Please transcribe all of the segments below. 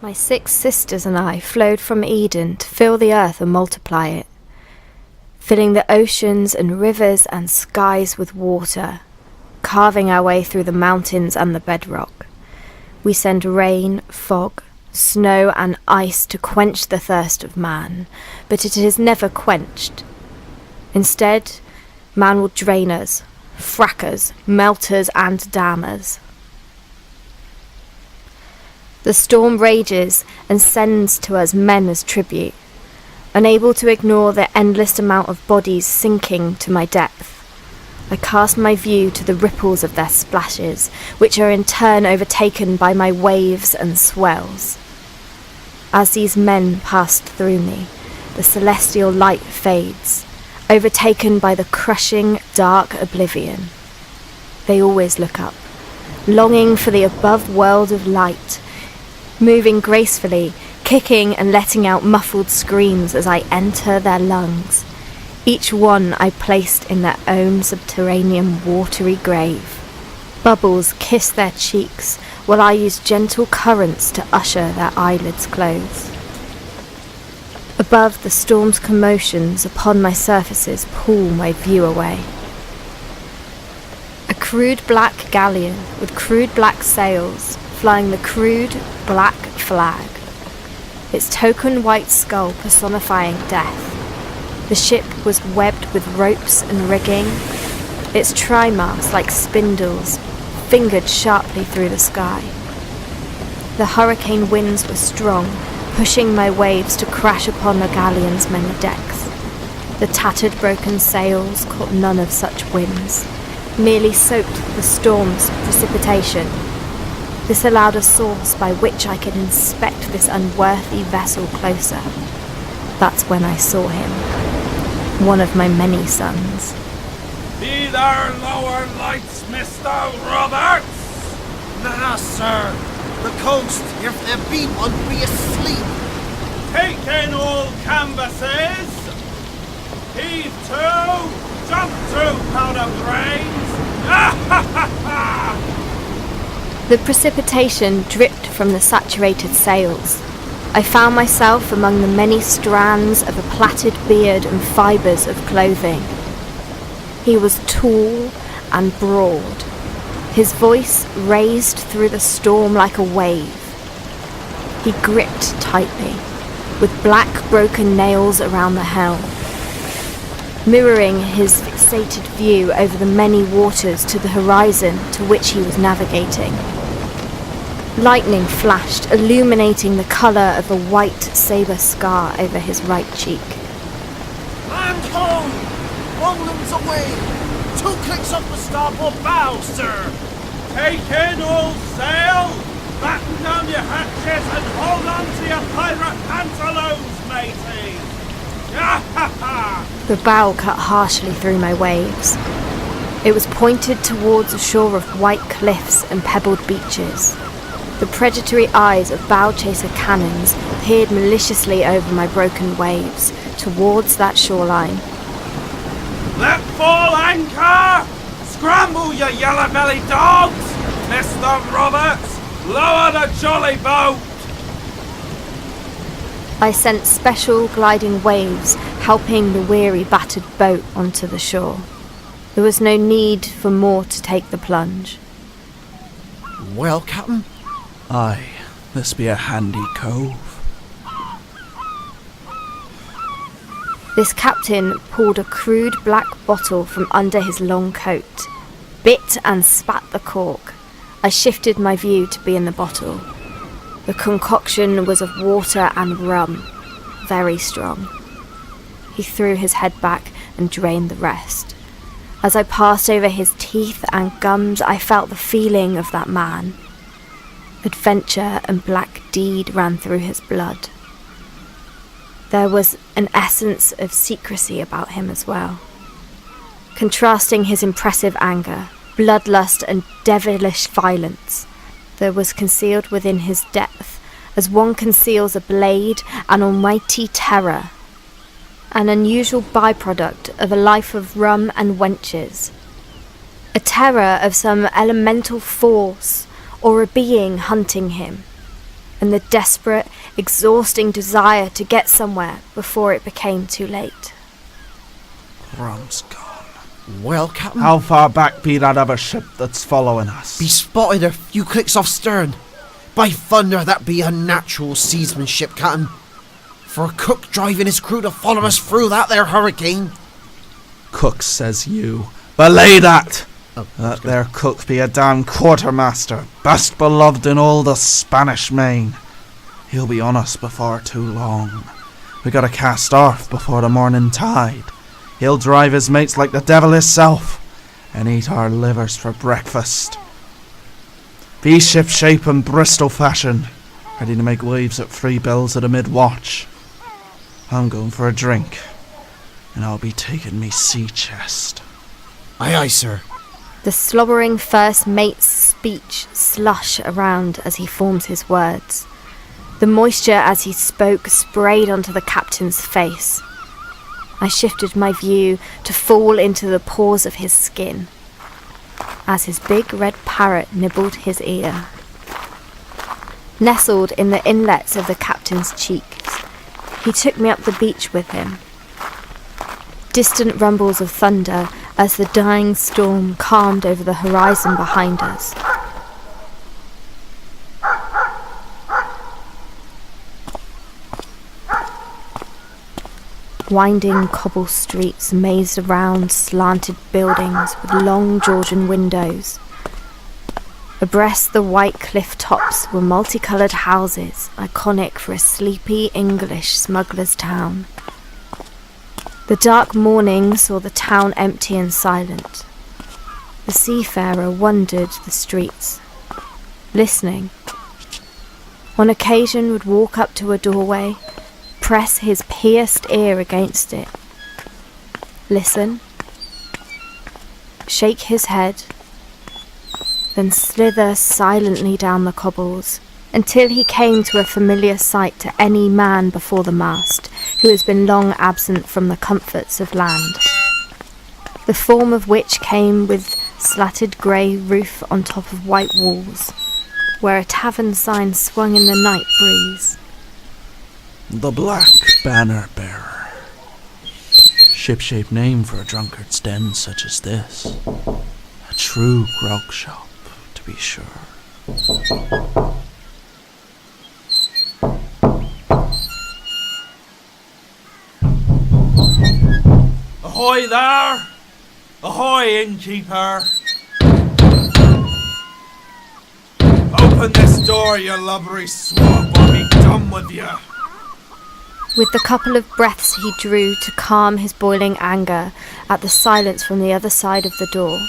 My 6 sisters and I flowed from Eden to fill the earth and multiply it, filling the oceans and rivers and skies with water, carving our way through the mountains and the bedrock. We send rain, fog, snow and ice to quench the thirst of man, but it is never quenched. Instead, man will drain us, frack us, melt us and damn us. The storm rages and sends to us men as tribute, unable to ignore the endless amount of bodies sinking to my depth. I cast my view to the ripples of their splashes, which are in turn overtaken by my waves and swells. As these men passed through me, the celestial light fades, overtaken by the crushing, dark oblivion. They always look up, longing for the above world of light, moving gracefully, kicking and letting out muffled screams as I enter their lungs, each one I placed in their own subterranean watery grave. Bubbles kiss their cheeks while I use gentle currents to usher their eyelids close. Above, the storm's commotions upon my surfaces pull my view away. A crude black galleon with crude black sails, flying the crude black flag, its token white skull personifying death. The ship was webbed with ropes and rigging, its trimasts like spindles fingered sharply through the sky. The hurricane winds were strong, pushing my waves to crash upon the galleon's many decks. The tattered broken sails caught none of such winds, merely soaked the storm's precipitation. This allowed a source by which I could inspect this unworthy vessel closer. That's when I saw him, one of my many sons. Be there lower lights, Mr. Roberts? Nah, sir. The coast, if there be one, be asleep. Take in all canvases. Heave to. Jump through powder brains. The precipitation dripped from the saturated sails. I found myself among the many strands of a plaited beard and fibres of clothing. He was tall and broad, his voice raised through the storm like a wave. He gripped tightly, with black broken nails around the helm, mirroring his fixated view over the many waters to the horizon to which he was navigating. Lightning flashed, illuminating the colour of a white sabre scar over his right cheek. Land home! Roland's away! 2 clicks up the starboard bow, sir! Take in all sail. Batten down your hatches and hold on to your pirate pantaloons, matey. The bow cut harshly through my waves. It was pointed towards a shore of white cliffs and pebbled beaches. The predatory eyes of bow chaser cannons peered maliciously over my broken waves towards that shoreline. Let fall anchor! Scramble, you yellow-bellied dogs! Mr. Roberts, lower the jolly boat! I sent special gliding waves helping the weary battered boat onto the shore. There was no need for more to take the plunge. Well, Captain? Aye, this be a handy cove. This captain pulled a crude black bottle from under his long coat, bit and spat the cork. I shifted my view to be in the bottle. The concoction was of water and rum, very strong. He threw his head back and drained the rest. As I passed over his teeth and gums, I felt the feeling of that man. Adventure and black deed ran through his blood. There was an essence of secrecy about him as well. Contrasting his impressive anger, bloodlust and devilish violence, there was concealed within his depth, as one conceals a blade, an almighty terror, an unusual byproduct of a life of rum and wenches, a terror of some elemental force or a being hunting him, and the desperate, exhausting desire to get somewhere before it became too late. Rum's gone. Well, Captain, How far back be that other ship that's following us? be spotted a few clicks off stern. By thunder, that be a natural seamanship, Captain. For a cook driving his crew to follow us through that there hurricane. Cook, says you. Belay that! That there cook be a damn quartermaster, best beloved in all the Spanish main. He'll be on us before too long. We gotta cast off before the morning tide. He'll drive his mates like the devil hisself, and eat our livers for breakfast. Be ship-shape and Bristol fashion, ready to make waves at 3 bells at a mid-watch. I'm going for a drink, and I'll be taking me sea chest. Aye, aye, sir. The slobbering first mate's speech slush around as he forms his words. The moisture as he spoke sprayed onto the captain's face. I shifted my view to fall into the pores of his skin as his big red parrot nibbled his ear. Nestled in the inlets of the captain's cheeks, he took me up the beach with him. Distant rumbles of thunder as the dying storm calmed over the horizon behind us. Winding cobble streets mazed around slanted buildings with long Georgian windows. Abreast the white cliff tops were multicoloured houses, iconic for a sleepy English smuggler's town. The dark morning saw the town empty and silent. The seafarer wandered the streets, listening. On occasion would walk up to a doorway, press his pierced ear against it, listen, shake his head, then slither silently down the cobbles until he came to a familiar sight to any man before the mast who has been long absent from the comforts of land, the form of which came with slatted grey roof on top of white walls, where a tavern sign swung in the night breeze. The Black Banner Bearer. Ship-shape name for a drunkard's den such as this. A true grog shop, to be sure. Ahoy there! Ahoy, innkeeper! Open this door, you lubbery swab, or be done with you! With the couple of breaths he drew to calm his boiling anger at the silence from the other side of the door.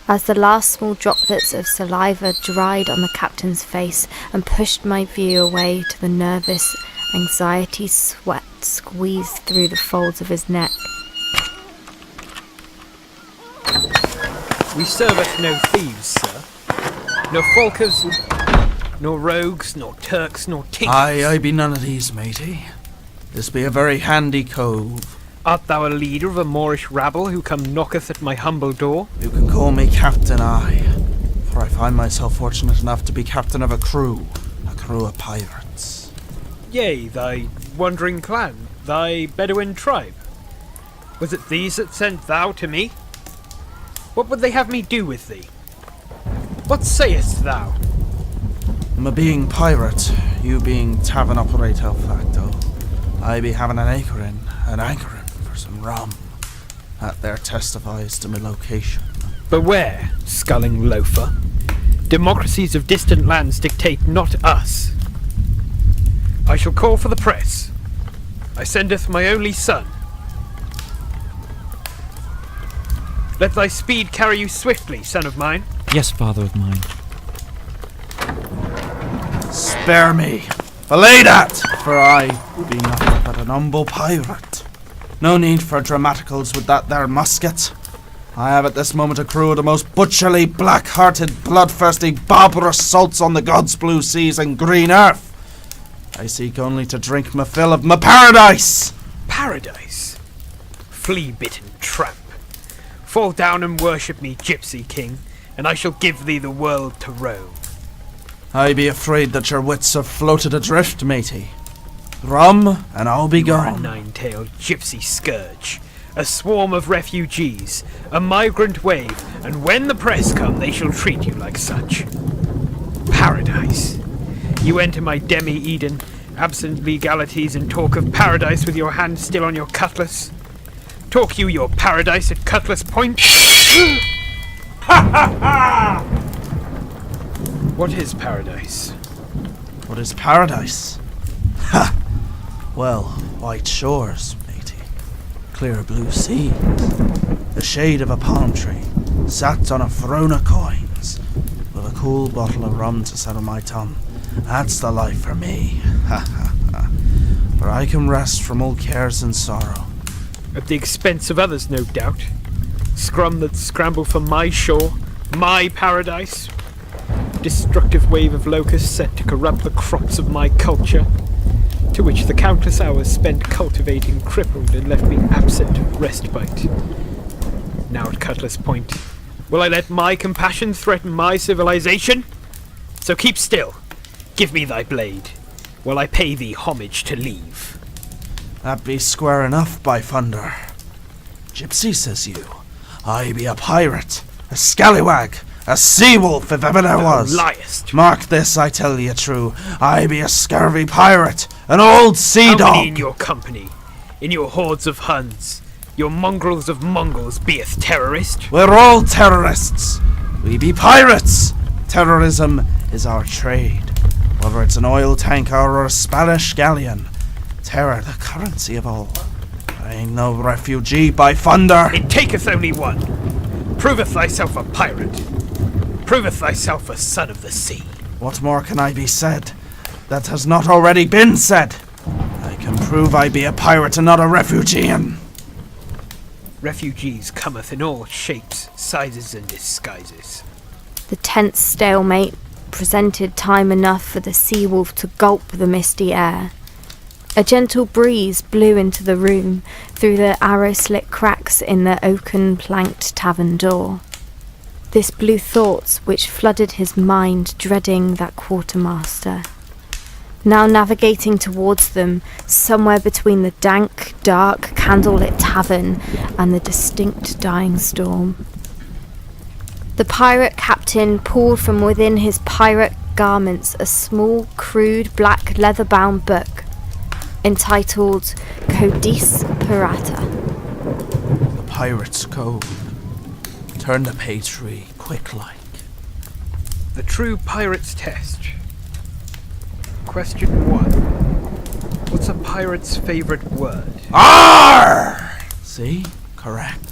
As the last small droplets of saliva dried on the captain's face and pushed my view away to the nervous anxiety sweat squeezed through the folds of his neck. We service no thieves, sir. No falkers, nor rogues, nor Turks, nor tinkers. I be none of these, matey. This be a very handy cove. Art thou a leader of a Moorish rabble who come knocketh at my humble door? You can call me Captain for I find myself fortunate enough to be captain of a crew of pirates. Yea, thy wandering clan, thy Bedouin tribe. Was it these that sent thou to me? What would they have me do with thee? What sayest thou? Me being pirate, you being tavern operator facto, I be having an anchoring for some rum. That there testifies to my location. Beware, sculling loafer. Democracies of distant lands dictate not us. I shall call for the press. I sendeth my only son. Let thy speed carry you swiftly, son of mine. Yes, father of mine. Spare me. Belay that, for I be nothing but an humble pirate. No need for dramaticals with that there musket. I have at this moment a crew of the most butcherly, black-hearted, bloodthirsty, barbarous salts on the God's blue seas and green earth. I seek only to drink my fill of my paradise. Paradise? Flea-bitten tramp. Fall down and worship me, gypsy king, and I shall give thee the world to roam. I be afraid that your wits have floated adrift, matey. Rum, and I'll be You are a gone. nine-tailed gypsy scourge, a swarm of refugees, a migrant wave, and when the press come, they shall treat you like such. Paradise. You enter my demi-Eden, absent legalities, and talk of paradise with your hand still on your cutlass. Talk you your paradise at Cutlass Point? What is paradise? What is paradise? Ha! Well, white shores, matey. Clear blue seas. The shade of a palm tree. Sat on a throne of coins. With a cool bottle of rum to settle my tongue. That's the life for me. Ha ha ha. Where I can rest from all cares and sorrow. At the expense of others, no doubt. Scrum that scramble for my shore, my paradise. Destructive wave of locusts set to corrupt the crops of my culture, to which the countless hours spent cultivating crippled and left me absent of respite. Now at Cutlass Point, will I let my compassion threaten my civilization? So keep still, give me thy blade, while I pay thee homage to leave. That be square enough, by thunder. Gypsy, says you. I be a pirate, a scallywag, a sea-wolf if ever there was. Thou liest. Mark this, I tell ye true. I be a scurvy pirate, an old sea How dog. many in your company, in your hordes of Huns, your mongrels of Mongols, beeth terrorist? We're all terrorists. We be pirates. Terrorism is our trade. Whether it's an oil tanker or a Spanish galleon. Terror the currency of all. I ain't no refugee, by thunder. It taketh only one. Proveth thyself a pirate. Proveth thyself a son of the sea. What more can I be said that has not already been said? I can prove I be a pirate and not a refugeean. Refugees cometh in all shapes, sizes, and disguises. The tense stalemate presented time enough for the sea-wolf to gulp the misty air. A gentle breeze blew into the room through the arrow-slit cracks in the oaken-planked tavern door. This blew thoughts which flooded his mind, dreading that quartermaster. Now navigating towards them, somewhere between the dank, dark, candlelit tavern and the distinct dying storm. The pirate captain pulled from within his pirate garments a small, crude, black, leather-bound book entitled Codice Pirata. The pirate's code. Turn the page 3, quick like. The true pirate's test. Question 1. What's a pirate's favorite word? Arr! See? Correct.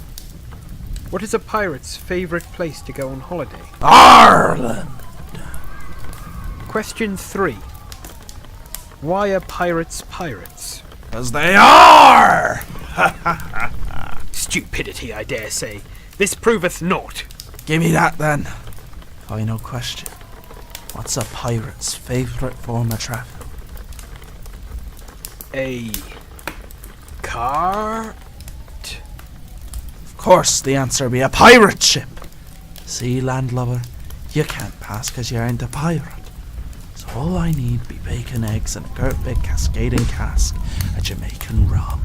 What is a pirate's favorite place to go on holiday? Ireland! Question 3. Why are pirates pirates? 'Cause they are! Stupidity, I dare say. This proveth naught. Give me that then. Final question. What's a pirate's favourite form of travel? A car? Of course the answer be a pirate ship. See, landlubber, you can't pass 'cause you aren't a pirate. So all I need be bacon, eggs and a great big cascading cask of Jamaican rum.